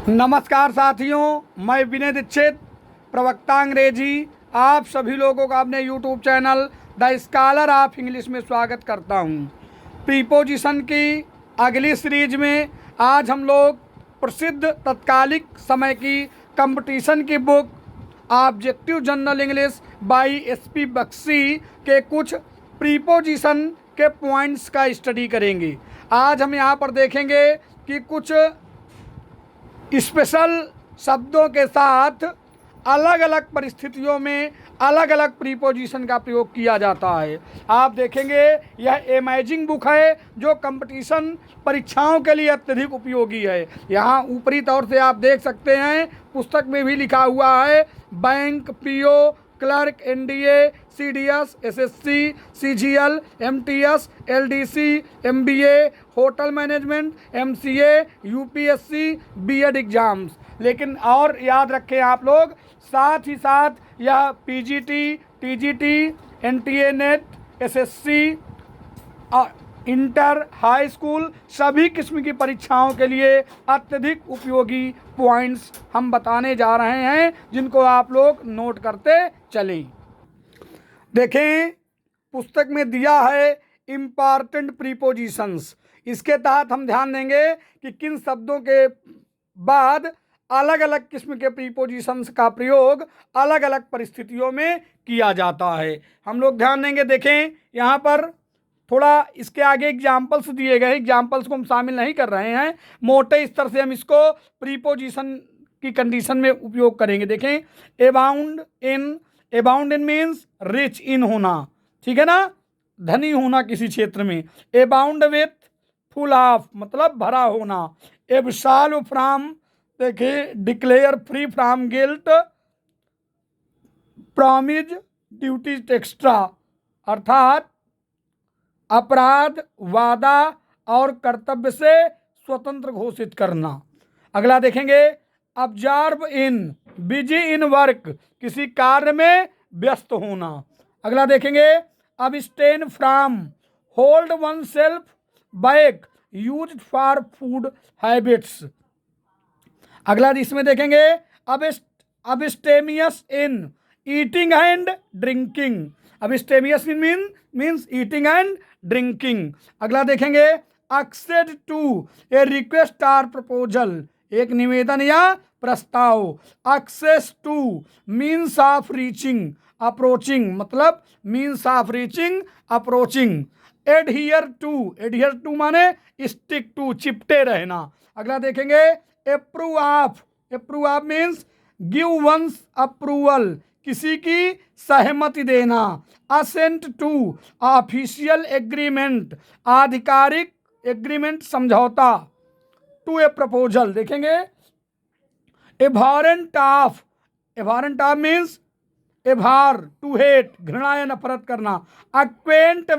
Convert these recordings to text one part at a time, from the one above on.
नमस्कार साथियों, मैं विनय दीक्षित, प्रवक्ता अंग्रेजी, आप सभी लोगों का अपने YouTube channel the scholar of English में स्वागत करता हूं। प्रीपोजिशन की अगली सीरीज में आज हम लोग प्रसिद्ध तत्कालिक समय की कंपटीशन की book objective general English by SP Bakshi के कुछ प्रीपोजिशन के पॉइंट्स का स्टडी करेंगे। आज हम यहाँ पर देखेंगे कि कुछ स्पेशल शब्दों के साथ अलग अलग परिस्थितियों में अलग अलग प्रीपोजिशन का प्रयोग किया जाता है। आप देखेंगे यह अमेजिंग बुक है जो कंपटीशन परीक्षाओं के लिए अत्यधिक उपयोगी है। यहाँ ऊपरी तौर से आप देख सकते हैं, पुस्तक में भी लिखा हुआ है bank, PO, clerk, NDA, CDS, SSC, CGL, MTS, LDC, MBA, hotel management, MCA, UPSC, B.Ed exams. लेकिन और याद रखें आप लोग, साथ ही साथ यह PGT, TGT, NTA net, SSC, inter, high school सभी किस्म की परीक्षाओं के लिए अत्यधिक उपयोगी पॉइंट्स हम बताने जा रहे हैं, जिनको आप लोग नोट करते चलें। देखें, पुस्तक में दिया है इम्पॉर्टेंट प्रीपोजिशंस। इसके तहत हम ध्यान देंगे कि किन शब्दों के बाद अलग अलग किस्म के प्रीपोजिशंस का प्रयोग अलग अलग परिस्थितियों में किया जाता है। हम लोग ध्यान देंगे। देखें, यहाँ पर थोड़ा इसके आगे एग्जाम्पल्स दिए गए। एग्जाम्पल्स को हम शामिल नहीं कर रहे हैं, मोटे स्तर से हम इसको प्रीपोजिशन की कंडीशन में उपयोग करेंगे। देखें, abound in means rich in होना, ठीक है ना, धनी होना किसी क्षेत्र में। अबाउंड विथ, फुल ऑफ मतलब भरा होना। एब्सॉल्व फ्रॉम, देखिए declare free from guilt, promise duties extra अर्थात अपराध, वादा और कर्तव्य से स्वतंत्र घोषित करना। अगला देखेंगे, observe in, busy in work किसी कार्य में व्यस्त होना। अगला देखेंगे, abstain from, hold oneself back, use for food habits. अगला इसमें देखेंगे, abstemious in, eating and drinking. Abstemious in means eating and drinking. अगला देखेंगे, एक्सेड टू, ए रिक्वेस्ट और प्रपोजल, एक निवेदन या प्रस्ताव। Access to, means of reaching, approaching मतलब means of reaching, approaching. Adhere to माने स्टिक टू, चिपटे रहना। अगला देखेंगे, approve of means give one's approval, किसी की सहमति देना। असेंट टू, ऑफिशियल एग्रीमेंट, आधिकारिक एग्रीमेंट समझौता। To a proposal. देखेंगे, abhorrent of means abhor, to hate घृणा या नफरत करना। Acquaint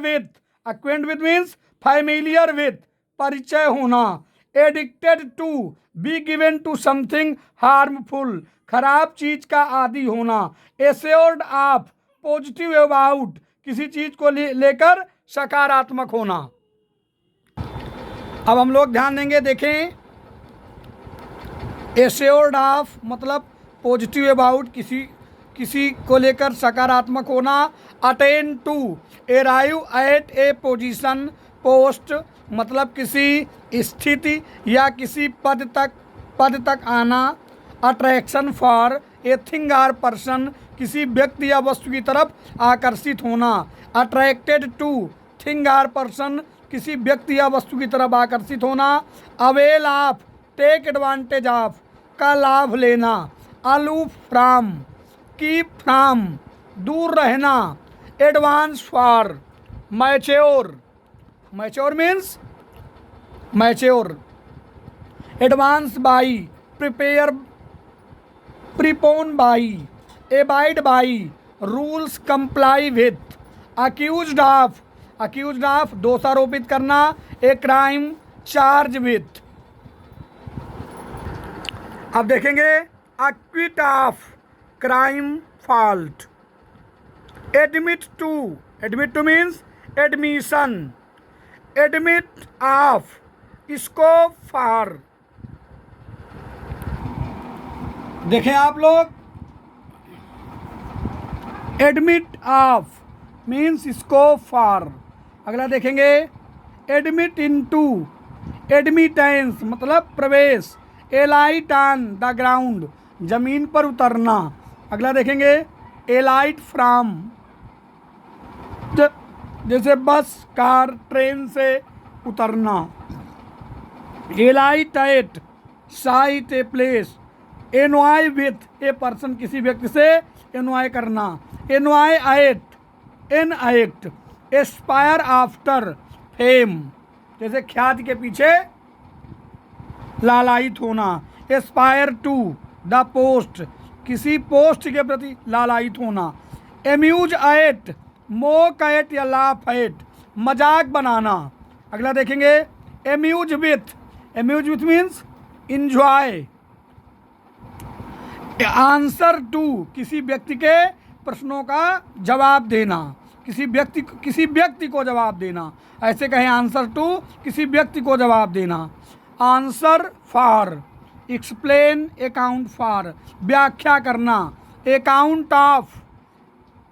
with means familiar with, परिचय होना। Addicted to, be given to something harmful, खराब चीज का आदी होना। एश्योर्ड ऑफ, पॉजिटिव अबाउट, किसी चीज को लेकर सकारात्मक होना। अब हम लोग ध्यान देंगे। देखें, एश्योर्ड ऑफ मतलब पॉजिटिव अबाउट, किसी को लेकर सकारात्मक होना। Attain to, arrive at a position, post मतलब किसी स्थिति या किसी पद तक आना। अट्रैक्शन फॉर, ए थिंग और पर्सन, किसी व्यक्ति या वस्तु की तरफ आकर्षित होना। अट्रैक्टेड टू, थिंग और पर्सन, किसी व्यक्ति या वस्तु की तरफ आकर्षित होना। Avail of, take advantage of, का लाभ लेना। अलूफ फ्रॉम, कीप फ्रॉम, दूर रहना। Advance for, mature means mature. Advance by, prepare, prepone by, abide by, rules comply with. Accused of दोषारोपित करना। A crime, charge with. अब देखेंगे, acquit of, crime, fault. Admit to means admission. Admit of, scope for, देखें आप लोग, admit of means scope for. अगला देखेंगे admit into, admittance मतलब प्रवेश, एलाइट ऑन द ग्राउंड जमीन पर उतरना। अगला देखेंगे एलाइट फ्रॉम, जैसे बस कार ट्रेन से उतरना। Alight at, site a place, envy with a person किसी व्यक्ति से एनवाई करना। Envy at, an act, aspire after fame जैसे ख्याति के पीछे लालायित होना। एस्पायर टू द पोस्ट किसी पोस्ट के प्रति लालायित होना। एम्यूज एट, मोक एट या लाफ एट मजाक बनाना। अगला देखेंगे amuse with, amuse with means enjoy. Answer to किसी व्यक्ति के प्रश्नों का जवाब देना, किसी व्यक्ति को जवाब देना, ऐसे कहें आंसर टू किसी व्यक्ति को जवाब देना। Answer for, explain account for व्याख्या करना। अकाउंट ऑफ,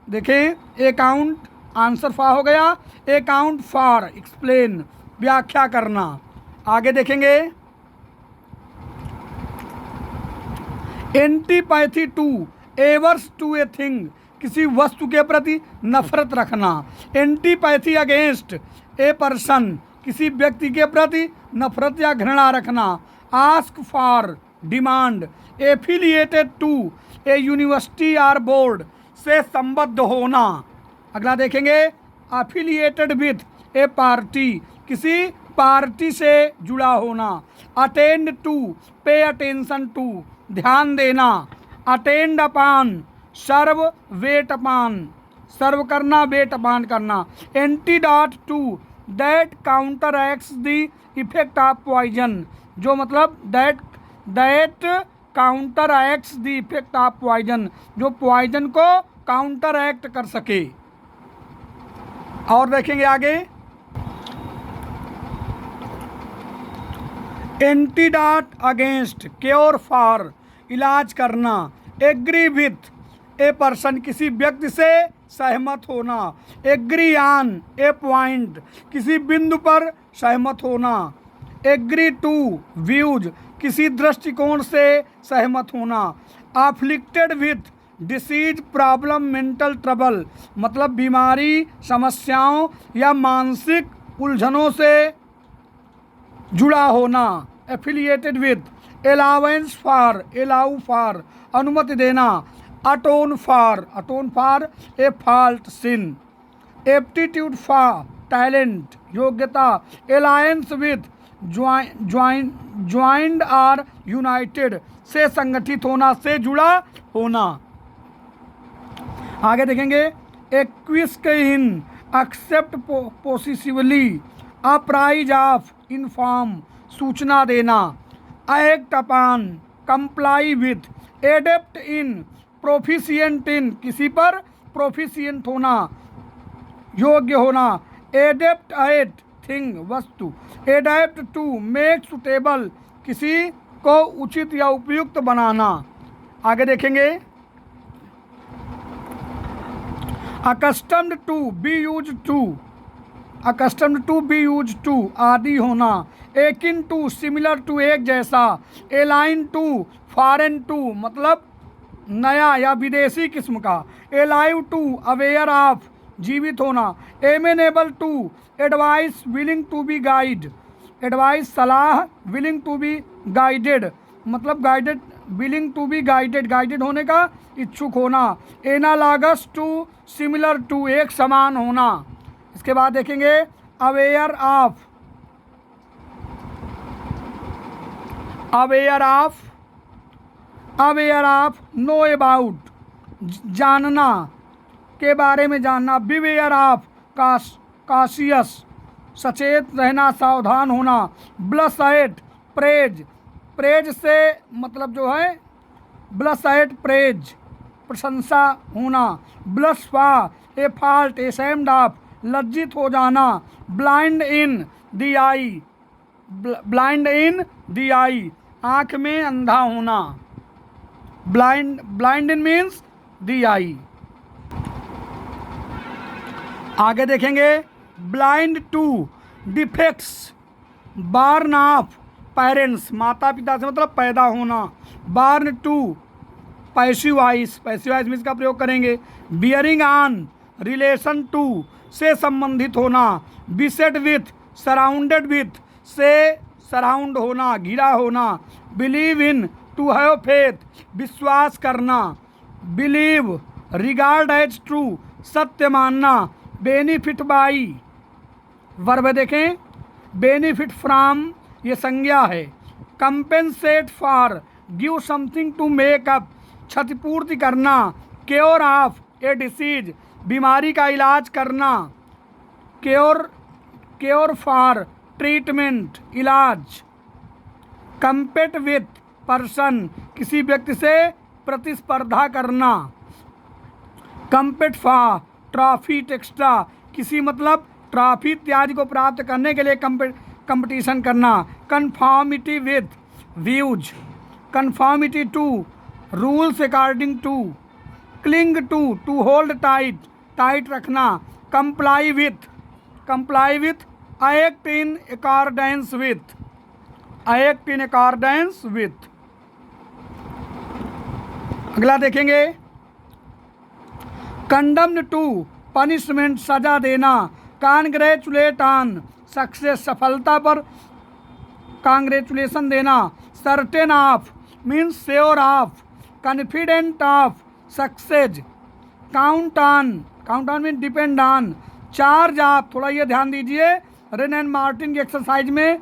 देखें अकाउंट आंसर फॉर हो गया, अकाउंट फॉर एक्सप्लेन व्याख्या करना। आगे देखेंगे antipathy to, averse to a thing किसी वस्तु के प्रति नफरत रखना। एंटीपैथी अगेंस्ट ए पर्सन किसी व्यक्ति के प्रति नफरत या घृणा रखना। Ask for demand, affiliated to a university और बोर्ड से संबद्ध होना। अगला देखेंगे एफिलिएटेड विथ ए पार्टी किसी पार्टी से जुड़ा होना। Attend to, pay attention to ध्यान देना। अटेंड अपान, सर्व वेट अपान सर्व करना, वेट अपान करना। Antidote to, that counteracts the effect of poison जो मतलब that counteracts the effect of poison जो पॉइजन को काउंटर एक्ट कर सके। और देखेंगे आगे एंटीडॉट अगेंस्ट, क्योर फॉर इलाज करना। एग्री विथ ए पर्सन किसी व्यक्ति से सहमत होना। एग्री ऑन ए पॉइंट किसी बिंदु पर सहमत होना। एग्री टू व्यूज किसी दृष्टिकोण से सहमत होना। Afflicted with disease, problem, mental trouble मतलब बीमारी, समस्याओं या मानसिक उलझनों से जुड़ा होना। Affiliated with allowance for, allow for अनुमति देना। Atone for a fault, sin. Aptitude for talent योग्यता। अलायंस विथ ज्वाइंड और यूनाइटेड से संगठित होना, से जुड़ा होना। आगे देखेंगे acquiesce in, accept possessively, apprise of, inform सूचना देना। Act upon, comply with. Adept in, proficient in किसी पर प्रोफिशिएंट होना, योग्य होना। एडेप्ट एट थिंग वस्तु। एडेप्ट टू, मेक सुटेबल किसी को उचित या उपयुक्त बनाना। आगे देखेंगे accustomed to, be use to, accustomed to, be use to आदि होना। एकिन टू, सिमिलर टू एक जैसा। एलाइन टू, फॉरेन टू मतलब नया या विदेशी किस्म का। एलाइव टू, अवेयर ऑफ जीवित होना। Amenable to, advice, willing to be guide, advice सलाह, विलिंग टू बी गाइडेड मतलब guided, willing to be guided guided होने का इच्छुक होना। एनालॉगस टू, सिमिलर टू एक समान होना। इसके बाद देखेंगे aware of, aware of, aware of know about जानना, के बारे में जानना। बिवेयर ऑफ कॉशियस सचेत रहना, सावधान होना। ब्लस एट प्रेज, प्रेज से मतलब जो है ब्लस एट प्रेज प्रशंसा होना। ब्लस फा ए फॉल्ट, एशेम्ड ऑफ लज्जित हो जाना। Blind in the eye, blind in the eye आँख में अंधा होना। Blind in means the eye. आगे देखेंगे blind to defects born of parents, माता पिता से मतलब पैदा होना। बॉर्न टू पैसिव वॉइस में इसका प्रयोग करेंगे। बियरिंग ऑन रिलेशन टू से संबंधित होना। बिसेट विथ सराउंडेड विथ से सराउंड होना, घिरा होना। Believe in to have faith विश्वास करना। बिलीव रिगार्ड एज ट्रू सत्य मानना। बेनिफिट बाई वर्ब देखें, बेनिफिट फ्रॉम ये संज्ञा है। Compensate for give something to make up क्षतिपूर्ति करना। क्योर ऑफ ए डिसीज बीमारी का इलाज करना। क्योर फॉर ट्रीटमेंट इलाज। कंपेट विथ पर्सन किसी व्यक्ति से प्रतिस्पर्धा करना। कंपेट फॉर ट्रॉफी टेक्स्ट्रा किसी मतलब ट्रॉफी इत्यादि को प्राप्त करने के लिए कंपटीशन करना। Conformity with views. Conformity to rules according to. Cling to hold tight रखना। Comply with act in accordance with. अगला देखेंगे कंडम्ड टू पनिशमेंट सजा देना। कांग्रेचुलेट ऑन सक्सेस सफलता पर कांग्रेचुलेशन देना। Certain of means sure of. Confident of success. Count on means depend on. Charge of थोड़ा ये ध्यान दीजिए, रेन एंड मार्टिन की एक्सरसाइज में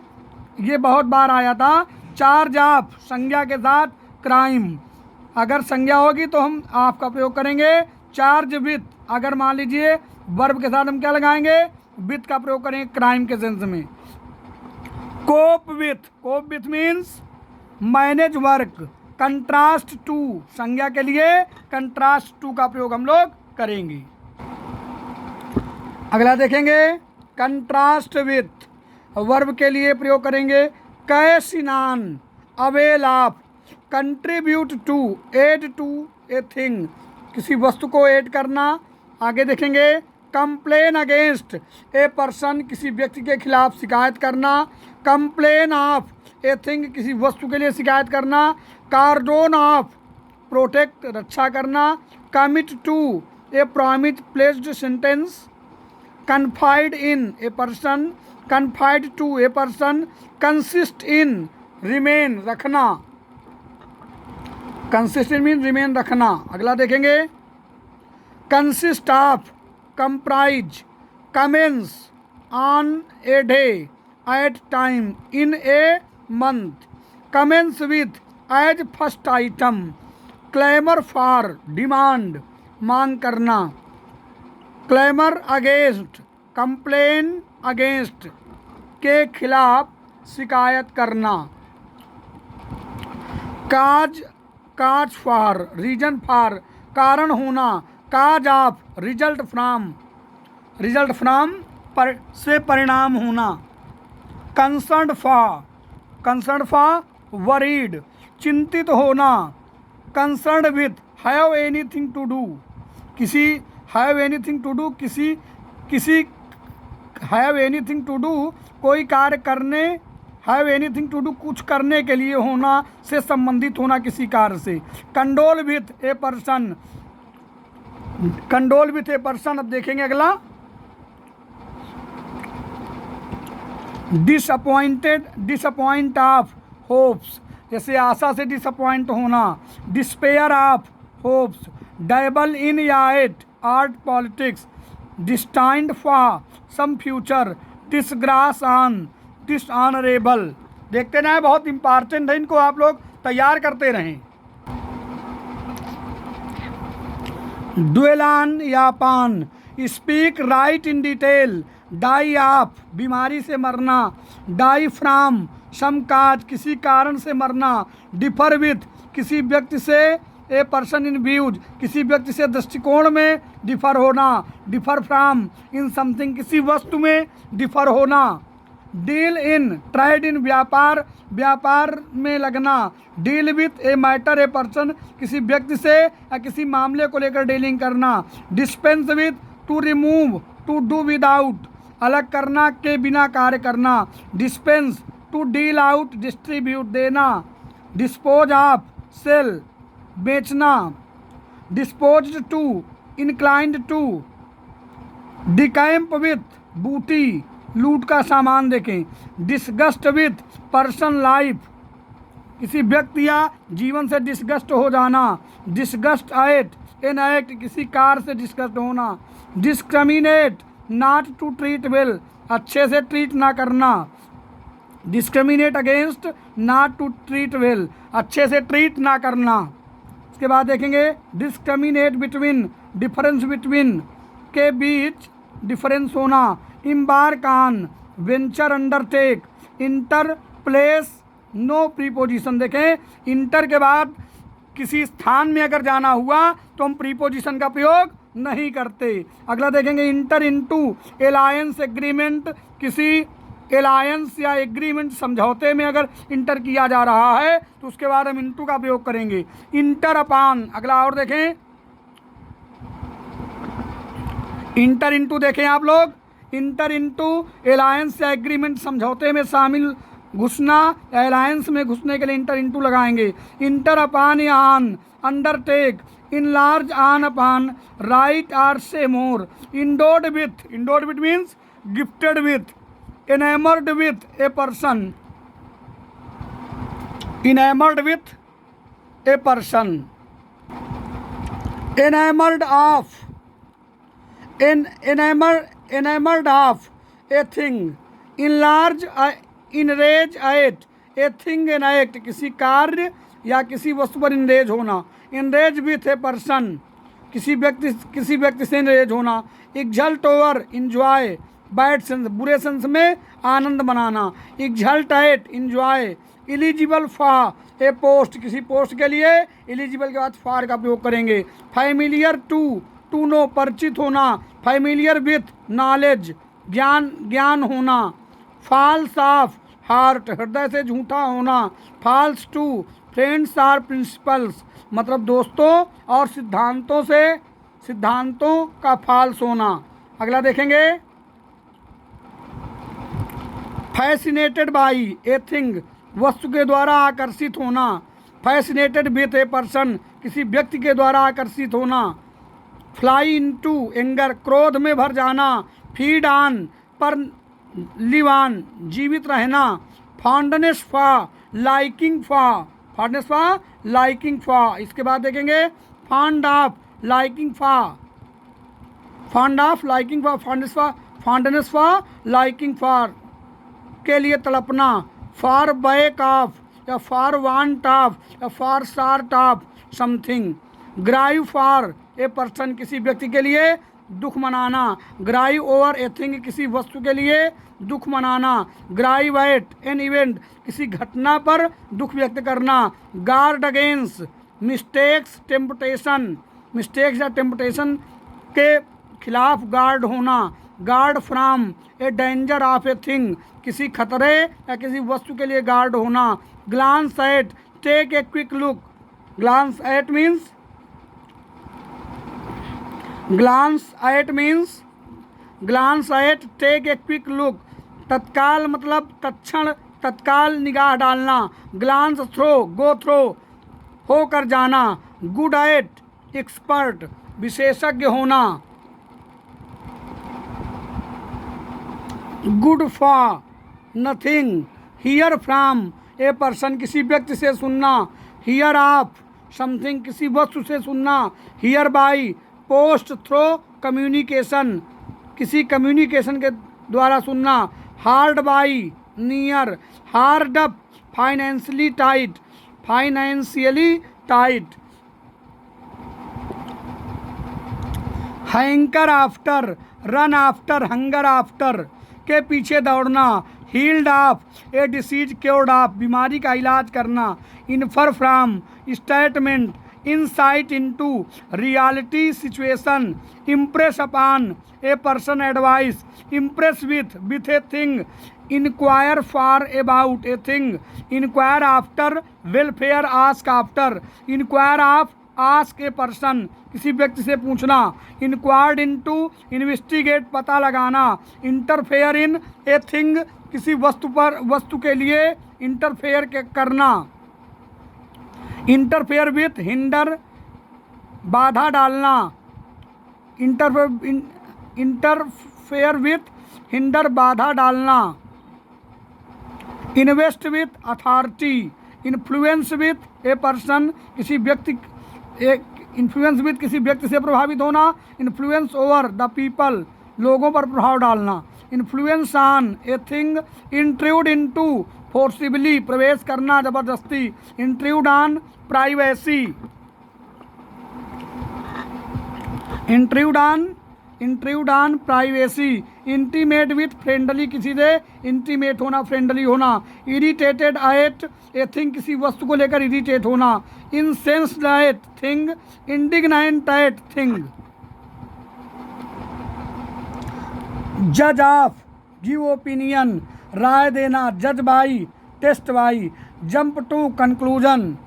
ये बहुत बार आया था। चार्ज ऑफ संज्ञा के साथ क्राइम, अगर संज्ञा होगी तो हम आपका प्रयोग करेंगे। चार्ज विथ अगर मान लीजिए वर्ब के साथ हम क्या लगाएंगे, विथ का प्रयोग करेंगे क्राइम के सेंस में। Cope with means manage work. Contrast to संज्ञा के लिए कंट्रास्ट टू का प्रयोग हम लोग करेंगे। अगला देखेंगे कंट्रास्ट विथ वर्ब के लिए प्रयोग करेंगे। कैसिनान avail of. Contribute to add to a thing किसी वस्तु को ऐड करना। आगे देखेंगे कंप्लेन अगेंस्ट ए पर्सन किसी व्यक्ति के खिलाफ शिकायत करना। कंप्लेन ऑफ ए थिंग किसी वस्तु के लिए शिकायत करना। कार्डोन ऑफ प्रोटेक्ट रक्षा करना। Commit to a promise placed sentence. Confide in a person. Confide to a person. Consist in remain रखना। कंसिस्ट इन मीन रिमेन रखना। अगला देखेंगे consist of comprise. Commence on a day at time in a month. Commence with as first item. Clamour for demand मांग करना। Claimer against complain against के खिलाफ शिकायत करना। काज फॉर रीजन फॉर कारण होना। काज ऑफ रिजल्ट फ्रॉम से परिणाम होना। कंसर्न फॉर वरीड चिंतित होना। Concern with have anything to do किसी हैव एनीथिंग टू डू कोई कार्य करने। हैव एनीथिंग टू डू कुछ करने के लिए होना से संबंधित होना किसी कार्य से। Condole with a person. अब देखेंगे अगला डिसअपॉइंट ऑफ होप्स जैसे आशा से डिसअपॉइंट होना। Despair of hopes. Dabble in याट art politics. Destined for some future. Disgrace on dishonourable. देखते ना, बहुत इंपॉर्टेंट है, इनको आप लोग तैयार करते रहें। ड्वेल ऑन या upon. Speak write in detail. Die of बीमारी से मरना। डाई फ्रॉम सम काज किसी कारण से मरना। डिफर विथ किसी व्यक्ति से। ए पर्सन इन व्यूज किसी व्यक्ति से दृष्टिकोण में डिफर होना। डिफर फ्रॉम इन समथिंग किसी वस्तु में डिफर होना। डील इन, ट्राइड इन व्यापार, व्यापार में लगना, deal with a matter A person, किसी व्यक्ति से या किसी मामले को लेकर डीलिंग करना, dispense with, to remove, to do without, अलग करना के बिना कार्य करना, dispense, to deal out, distribute देना, डिस्पोज ऑफ, सेल, बेचना, disposed to, inclined to, decamp with, booty, लूट का सामान देखें, डिस्गस्ट विथ पर्सन लाइफ, किसी व्यक्ति या जीवन से डिस्गस्ट हो जाना, डिस्गस्ट एट एन एक्ट, किसी कार से डिस्गस्ट होना, discriminate, not to treat well, अच्छे से ट्रीट ना करना, discriminate against, not to treat well, अच्छे से ट्रीट ना करना। इसके बाद देखेंगे डिस्क्रिमिनेट बिटवीन, डिफरेंस बिटवीन, के बीच डिफरेंस होना, embark on, venture undertake, enter, place, no preposition. देखें इंटर के बाद किसी स्थान में अगर जाना हुआ तो हम प्रीपोजिशन का प्रयोग नहीं करते। अगला देखेंगे इंटर इनटू, एलायंस एग्रीमेंट, किसी एलायंस या एग्रीमेंट समझौते में अगर इंटर किया जा रहा है तो उसके बाद हम इनटू का प्रयोग करेंगे। इंटर अपान, अगला और देखें इंटर इनटू, देखें आप लोग इंटर इनटू, एलायंस या एग्रीमेंट समझौते में शामिल घुसना या एलायंस में घुसने के लिए इंटर इनटू लगाएंगे। इंटर अपान या on, undertake, enlarge on upon, write or say more, endowed with, endowed with means gifted with, enamored with a person, enamored with a person, enamored of, enamored of a thing, enlarge, enrage at, a thing an act, किसी कार्य या किसी वस्तु पर enrage होना, enrage with a person, किसी व्यक्ति से enrage होना, exult over, enjoy, bad sense, बुरे सेंस में आनंद मनाना, exult at, enjoy, eligible for a post, किसी पोस्ट के लिए एलिजिबल के बाद फॉर का प्रयोग करेंगे। फैमिलियर टू, टू नो, परिचित होना, फैमिलियर विथ, नॉलेज, ज्ञान होना, फॉल्स ऑफ, हार्ट, हृदय से झूठा होना, false to, friends or principles, मतलब दोस्तों और सिद्धांतों का फॉल्स होना। अगला देखेंगे फैसिनेटेड बाई ए थिंग, वस्तु के द्वारा आकर्षित होना, फैसिनेटेड विथ ए पर्सन, किसी व्यक्ति के द्वारा आकर्षित होना, फ्लाई इनटू, एंगर, क्रोध में भर जाना, फीड ऑन, पर, लिव ऑन, जीवित रहना, fondness for, liking for, fondness for, liking for. इसके बाद देखेंगे fond of, liking for, fond of, liking for, fondness for, liking for, के लिए तड़पना, फॉर बैक ऑफ या फॉर वांट ऑफ या for short of something, grieve for a person, किसी व्यक्ति के लिए दुख मनाना, ग्राइव ओवर ए थिंग, किसी वस्तु के लिए दुख मनाना, ग्राइव एट एन इवेंट, किसी घटना पर दुख व्यक्त करना, guard against, mistakes, temptation, mistakes या टेम्पटेशन के खिलाफ गार्ड होना, guard from a danger of a thing, किसी खतरे या किसी वस्तु के लिए गार्ड होना, glance at, take a quick look, glance at means, glance at, take a quick look, तत्काल मतलब तत्क्षण, तत्काल निगाह डालना, ग्लांस थ्रो, गो थ्रो, होकर जाना, गुड एट, एक्सपर्ट, विशेषज्ञ होना, good for nothing, here from A person, किसी व्यक्ति से सुनना, हियर ऑफ समथिंग, किसी वस्तु से सुनना, hear by, post through communication, किसी कम्युनिकेशन के द्वारा सुनना, hard by, near, hard up, financially tight, financially tight, hanker after, run after, hunger after, के पीछे दौड़ना, healed of, a disease cured of, बीमारी का इलाज करना, infer from, statement, insight into reality situation, impress upon a person, advice, impress with a thing, inquire for about a thing, inquire after welfare, ask after, inquire of, ask a person, किसी व्यक्ति से पूछना, inquired into, investigate, पता लगाना, interfere in A thing, किसी वस्तु के लिए इंटरफेयर करना, इंटरफेयर विथ, हिंडर, बाधा डालना, इंटरफेयर विथ, हिंडर, बाधा डालना, invest with, authority, influence with a person, किसी व्यक्ति, इन्फ्लुएंस विथ, किसी व्यक्ति से प्रभावित होना, इन्फ्लुएंस ओवर द पीपल, लोगों पर प्रभाव डालना, influence on a thing, intrude into, forcibly, प्रवेश करना, जबरदस्ती, intrude on privacy, intrude on privacy, intimate with, friendly, किसी से इंटीमेट होना, फ्रेंडली होना, इरिटेटेड एट ए थिंग, किसी वस्तु को लेकर इरिटेट होना, incensed at thing, indignant at thing, जज ऑफ, गिव ओपिनियन, राय देना, जज by, taste by, jump to conclusion,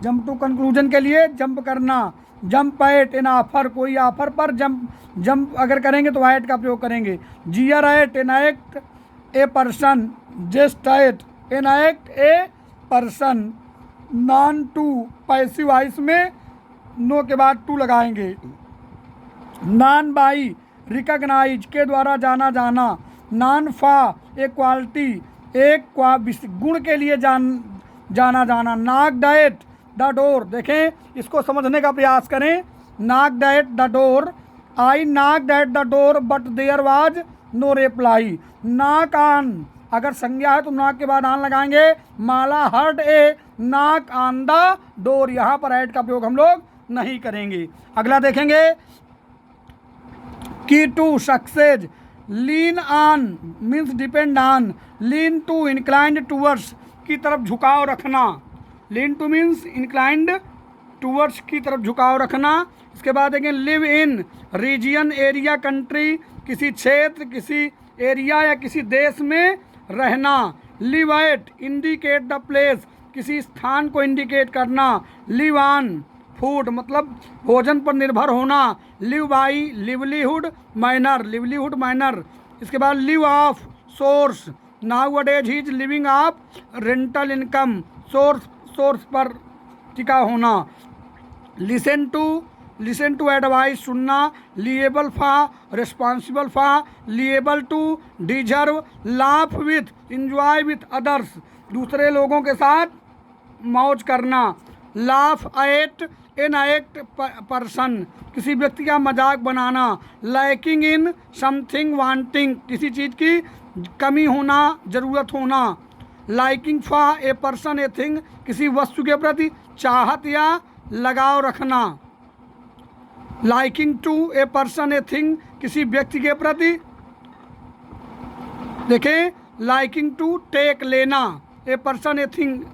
jump to conclusion के लिए जंप करना, जंप एट एन ऑफर, कोई ऑफर पर जंप अगर करेंगे तो एट का प्रयोग करेंगे, jeer at an act a person, jest at an act a person, known to, passive voice में नो के बाद टू लगाएंगे, नॉन बाई, रिकॉग्नाइज, के द्वारा जाना जाना, नॉन फा, ए क्वालिटी, एक गुण के लिए जाना जाना, नॉक्ड एट द डोर, देखें इसको समझने का प्रयास करें, knocked at the door, I knocked at the door but there was no reply, knock on, अगर संज्ञा है तो नॉक के बाद ऑन लगाएंगे, Mala heard a knock on the door, यहाँ पर एट का प्रयोग हम लोग नहीं करेंगे। अगला देखेंगे, key to, success, lean on means depend on, lean to, inclined towards, की तरफ झुकाव रखना, lean to means inclined towards, की तरफ झुकाव रखना। इसके बाद देखें, live in, region, area, country, किसी क्षेत्र, किसी एरिया या किसी देश में रहना, live at, indicate the place, किसी स्थान को इंडिकेट करना, लिव ऑन, फूड मतलब भोजन पर निर्भर होना, live by, livelihood, minor, livelihood minor. इसके बाद live off, source, nowadays he is living off rental income, source पर टिका होना, लिसन टू एडवाइस, सुनना, liable for, responsible for, liable to, deserve, laugh with, enjoy with others, दूसरे लोगों के साथ मौज करना, laugh at an act person, किसी व्यक्ति का मजाक बनाना, लाइकिंग इन समथिंग, वांटिंग, किसी चीज़ की कमी होना, ज़रूरत होना, लाइकिंग फॉ ए पर्सन ए थिंग, किसी वस्तु के प्रति चाहत या लगाव रखना, liking to a person a thing, किसी व्यक्ति के प्रति, देखें लाइकिंग टू टेक, लेना, a person a thing,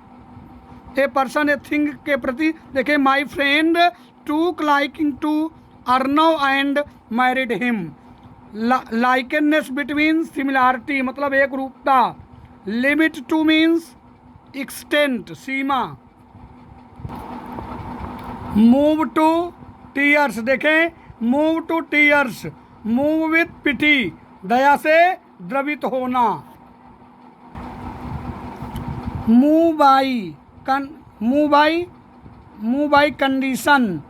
a person a thing के प्रति, देखें my friend took liking to Arnav and married him, likeness between, similarity मतलब एक रूपता, लिमिट टू मीन्स एक्सटेंट, सीमा, मूव टू टीयर्स, देखें move to tears, move with pity, दया से द्रवित होना, move by condition,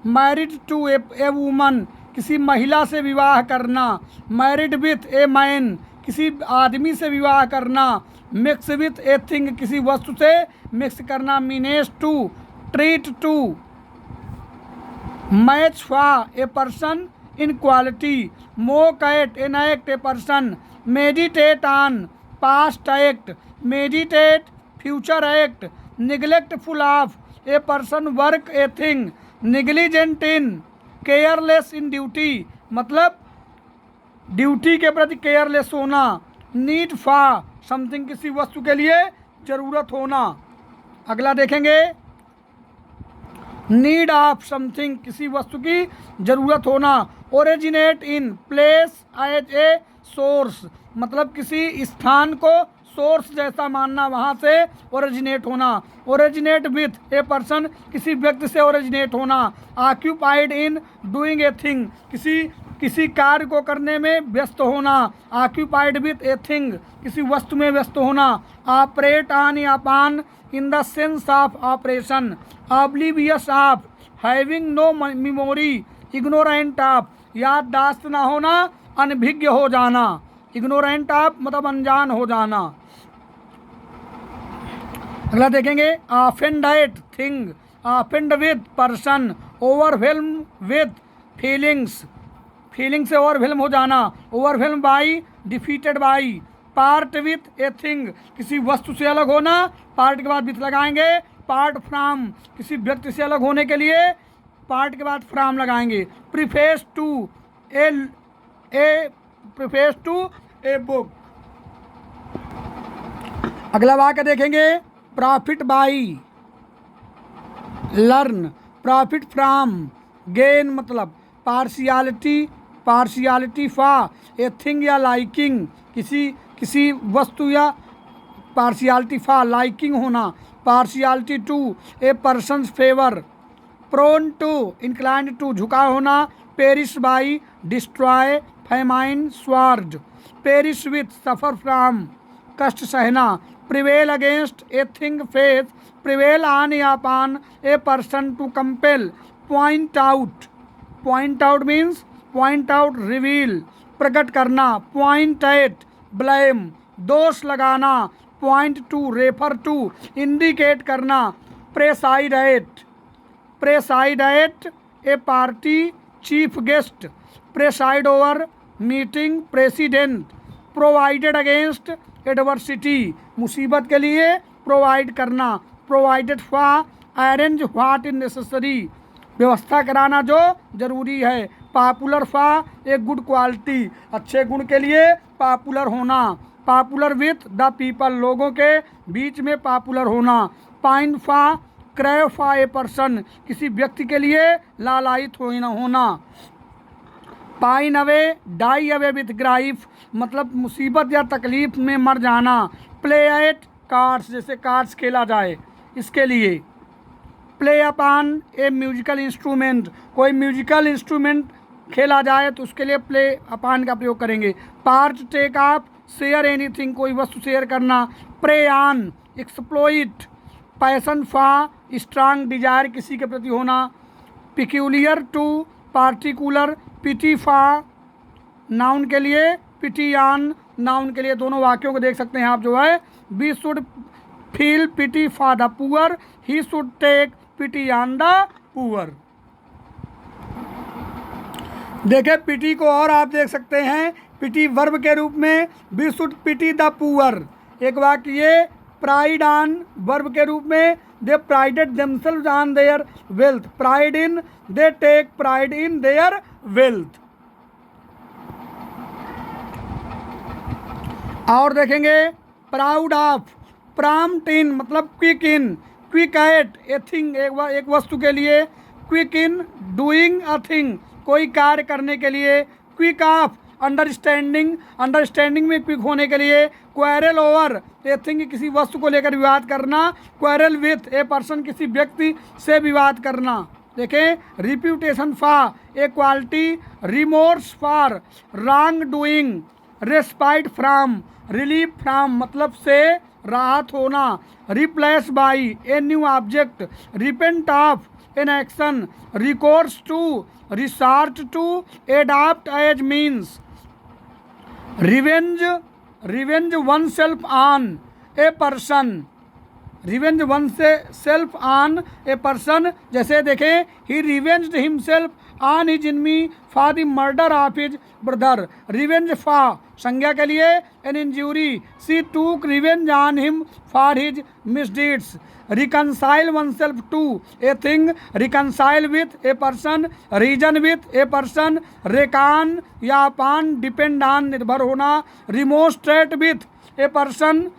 married to a woman, किसी महिला से विवाह करना, मैरिड विथ ए मैन, किसी आदमी से विवाह करना, मिक्स विथ ए थिंग, किसी वस्तु से मिक्स करना, menace to, treat to, match for a person in quality, mock at an act a person, meditate on past act, meditate future act, neglectful of a person work a thing, negligent in, careless in duty मतलब duty के प्रति careless होना, need फॉ something, किसी वस्तु के लिए जरूरत होना। अगला देखेंगे, नीड ऑफ समथिंग, किसी वस्तु की जरूरत होना, originate in, place as a source मतलब किसी स्थान को सोर्स जैसा मानना, वहाँ से ओरिजिनेट होना। ओरिजिनेट विथ ए पर्सन, किसी व्यक्ति से ओरिजिनेट होना। Occupied in doing a thing, किसी कार्य को करने में व्यस्त होना। ऑक्यूपाइड विथ ए थिंग, किसी वस्तु में व्यस्त होना। ऑपरेट ऑन या upon in the sense of operation. Oblivious of, having no memory, ignorant of, याददाश्त ना होना, अनभिज्ञ हो जाना। इग्नोरेंट ऑफ मतलब अनजान हो जाना। अगला देखेंगे offended thing, offend with person, overwhelm with feelings, feeling से ओवरवेल्म हो जाना। Overwhelm by, defeated by. Part with A thing, किसी वस्तु से अलग होना, पार्ट के बाद विथ लगाएंगे। पार्ट फ्रॉम, किसी व्यक्ति से अलग होने के लिए पार्ट के बाद फ्रॉम लगाएंगे। Preface to preface to a book. अगला वाक्य देखेंगे profit by, learn, profit from, gain मतलब पार्शियलिटी फॉर ए थिंग या लाइकिंग, किसी वस्तु या पार्शियलिटी फॉर लाइकिंग होना। Partiality to a person favour. Prone to, inclined to, झुका होना। Perish by, destroy, famine, swords. Perish with, suffer from, कष्ट सहना। Prevail against a thing faith, prevail on या upon a person to compel. Point out means point out, reveal, प्रकट करना। Point at, blame, दोष लगाना। Point to, refer to, indicate करना। Preside at a party chief guest. Preside over meeting, president. Provided against adversity, मुसीबत के लिए provide करना। Provided for, arrange what is necessary, व्यवस्था कराना जो जरूरी है। Popular for a good quality, अच्छे गुण के लिए पॉपुलर होना। पॉपुलर विथ द पीपल, लोगों के बीच में पॉपुलर होना। Pine for, crave for a person, किसी व्यक्ति के लिए लालायित होना। Pine away, die away with grief, मतलब मुसीबत या तकलीफ में मर जाना। प्ले एट कार्ड्स, जैसे कार्ड्स खेला जाए इसके लिए। Play upon a musical instrument, कोई म्यूजिकल इंस्ट्रूमेंट खेला जाए तो उसके लिए प्ले अपॉन का प्रयोग करेंगे। Partake of, share anything, कोई वस्तु शेयर करना। Prey on, exploit. Passion for, strong desire, किसी के प्रति होना। Peculiar to, particular. Pity for, noun के लिए। पिटी ऑन, नाउन के लिए। दोनों वाक्यों को देख सकते हैं आप जो है। We should feel pity for the poor, he should take pity on the poor. देखें पिटी को और आप देख सकते हैं पिटी वर्ब के रूप में। We should pity the poor. एक वाक्य ये प्राइड ऑन वर्ब के रूप में। They prided themselves on their wealth. Pride in, they take pride in their wealth. और देखेंगे प्राउड ऑफ, प्रॉम्प्ट इन मतलब quick in. Quick at a thing, एक वस्तु के लिए। Quick in doing a thing, कोई कार्य करने के लिए। क्विक ऑफ, अंडरस्टैंडिंग में क्विक होने के लिए। क्वेरल ओवर ए थिंग, किसी वस्तु को लेकर विवाद करना। क्वेरल विथ ए पर्सन, किसी व्यक्ति से विवाद करना। देखें reputation for a quality. Remorse for wrong doing. Respite from, relief from मतलब से राहत होना। Replace by a new object. Repent of an action. Recourse to, resort to, adopt as means. Revenge oneself on a person. Revenge one से self on a person, जैसे देखें he revenged himself on his enemy for the murder of his brother. Revenge for संज्ञा के लिए an injury. C took revenge on him for his misdeeds. Reconcile oneself to a thing. Reconcile with a person. Reason with a person. Reckon या upon, depend on निर्भर होना। Remonstrate with a person.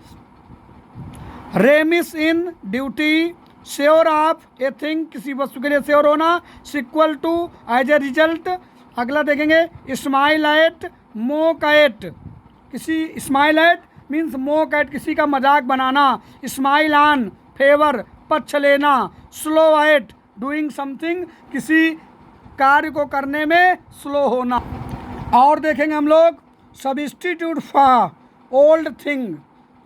Remiss in duty. Sure of a thing, किसी वस्तु के लिए sure होना। Sequel to, as a result. अगला देखेंगे स्माइल एट, मोक एट, किसी smile at means mock at किसी का मजाक बनाना, स्माइल ऑन फेवर पक्ष लेना, स्लो एट डूइंग समथिंग किसी कार्य को करने में स्लो होना। और देखेंगे हम लोग सब्स्टिट्यूट फॉर ओल्ड थिंग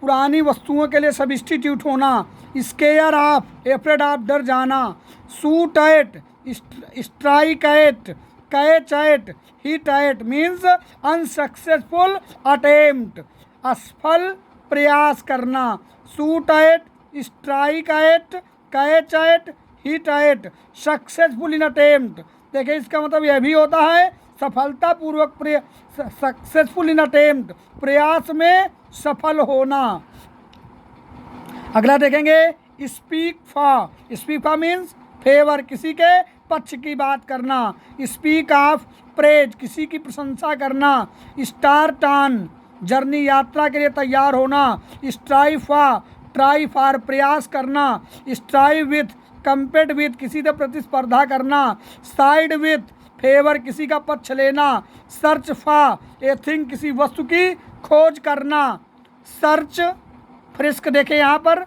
पुरानी वस्तुओं के लिए सब्स्टिट्यूट होना, स्केयर ऑफ एफ्रेड ऑफ डर जाना, shoot at strike at catch at hit at means unsuccessful attempt असफल प्रयास करना, shoot at strike at catch at hit at successful in attempt. देखिए इसका मतलब यह भी होता है सफलतापूर्वक सक्सेसफुल इन अटेम्प्ट प्रयास में सफल होना। अगला देखेंगे स्पीक फॉर मीन्स फेवर किसी के पक्ष की बात करना, स्पीक ऑफ प्रेज किसी की प्रशंसा करना, स्टार्ट ऑन जर्नी यात्रा के लिए तैयार होना, स्ट्राइव फॉर ट्राई फॉर प्रयास करना, स्ट्राइव विथ कंपेट विथ किसी से प्रतिस्पर्धा करना, साइड विथ फेवर किसी का पक्ष लेना, सर्च फॉर ए थिंग किसी वस्तु की खोज करना, सर्च फ्रिस्क देखें यहाँ पर,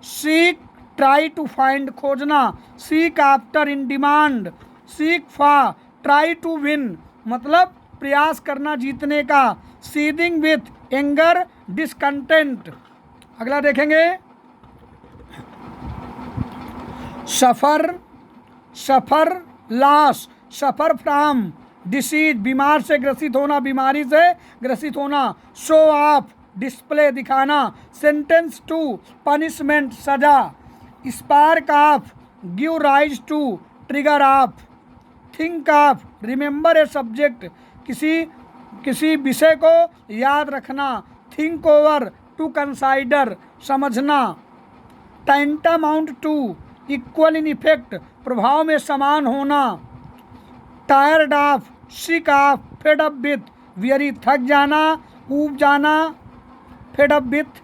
सीक ट्राई टू फाइंड खोजना, seek after in demand, seek for try to win मतलब प्रयास करना जीतने का, सीदिंग विथ एंगर डिसकंटेंट। अगला देखेंगे suffer loss, suffer from disease बीमार से ग्रसित होना, बीमारी से ग्रसित होना, शो ऑफ डिस्प्ले दिखाना, सेंटेंस टू पनिशमेंट सजा, spark off give rise to trigger off, think of remember a subject किसी विषय को याद रखना, थिंक ओवर टू कंसाइडर समझना, टैंटामाउंट टू इक्वल इन इफेक्ट प्रभाव में समान होना, tired of sick of fed up with weary थक जाना ऊब जाना, fed up with,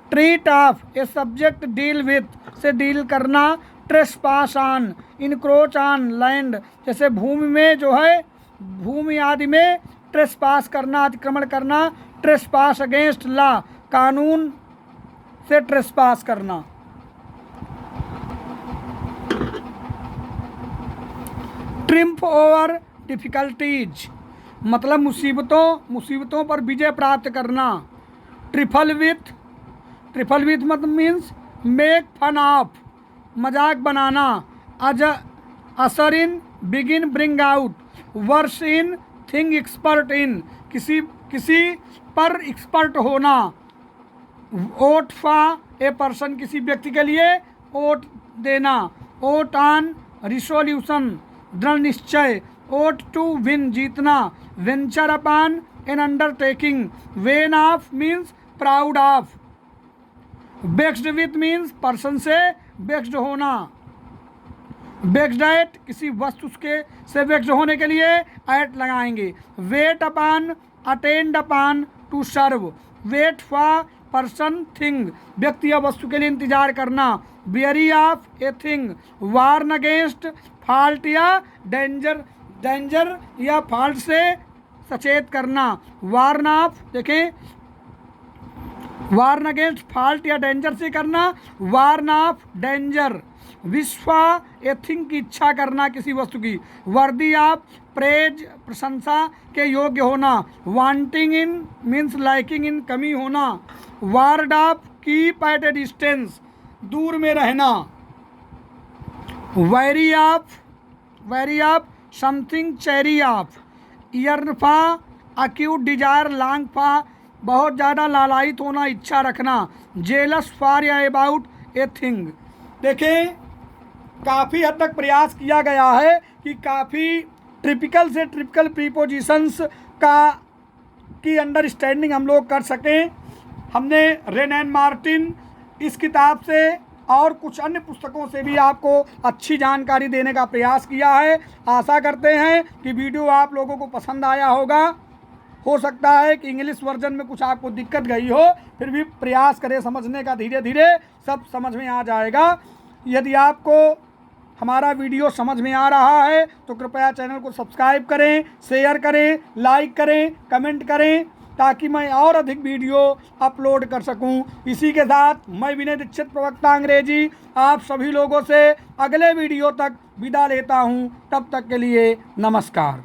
treat of a subject deal with से डील करना, trace pass on encroach on land जैसे भूमि में जो है भूमि आदि में ट्रेस पास करना अतिक्रमण करना, ट्रेस पास अगेंस्ट लॉ कानून से ट्रेस पास करना। ट्रिम्फ ओवर डिफ़िकल्टीज मतलब मुसीबतों पर विजय प्राप्त करना, ट्रिफल विथ मतलब मीन्स मेक फन ऑफ मजाक बनाना, असर इन begin bring out, versed in thing expert in किसी पर एक्सपर्ट होना, वोट फॉर ए पर्सन किसी व्यक्ति के लिए वोट देना, वोट ऑन रिसोल्यूशन दृढ़ निश्चय, वोट टू विन जीतना, venture upon an undertaking, vain of means proud of, vexed with means person से बेक्स्ड होना, बेक्स्ड एट किसी वस्तु के से बेक्स्ड होने के लिए एट लगाएंगे, wait upon attend upon to serve, wait for person thing व्यक्ति या वस्तु के लिए इंतजार करना, weary of a thing, warn against fault या डेंजर या फॉल्ट से सचेत करना, वार्न ऑफ देखें वार्न अगेंस्ट फॉल्ट या डेंजर से करना, वार्न ऑफ डेंजर, विश्वा ए थिंग की इच्छा करना किसी वस्तु की, वर्दी ऑफ प्रेज प्रशंसा के योग्य होना, wanting in means lacking in कमी होना, ward off keep at a distance दूर में रहना, weary of something chary of, yearn for acute desire long for बहुत ज़्यादा लालायित होना इच्छा रखना, जेलस फॉर या अबाउट ए थिंग। देखें काफ़ी हद तक प्रयास किया गया है कि काफ़ी ट्रिपिकल से ट्रिपिकल प्रीपोजिशंस की अंडरस्टैंडिंग हम लोग कर सकें। हमने रेन एंड मार्टिन इस किताब से और कुछ अन्य पुस्तकों से भी आपको अच्छी जानकारी देने का प्रयास किया है। आशा करते हैं कि वीडियो आप लोगों को पसंद आया होगा। हो सकता है कि इंग्लिश वर्जन में कुछ आपको दिक्कत गई हो, फिर भी प्रयास करें समझने का, धीरे धीरे सब समझ में आ जाएगा। यदि आपको हमारा वीडियो समझ में आ रहा है तो कृपया चैनल को सब्सक्राइब करें, शेयर करें, लाइक करें, कमेंट करें ताकि मैं और अधिक वीडियो अपलोड कर सकूं। इसी के साथ मैं विनय दीक्षित प्रवक्ता अंग्रेजी आप सभी लोगों से अगले वीडियो तक विदा लेता हूं। तब तक के लिए नमस्कार।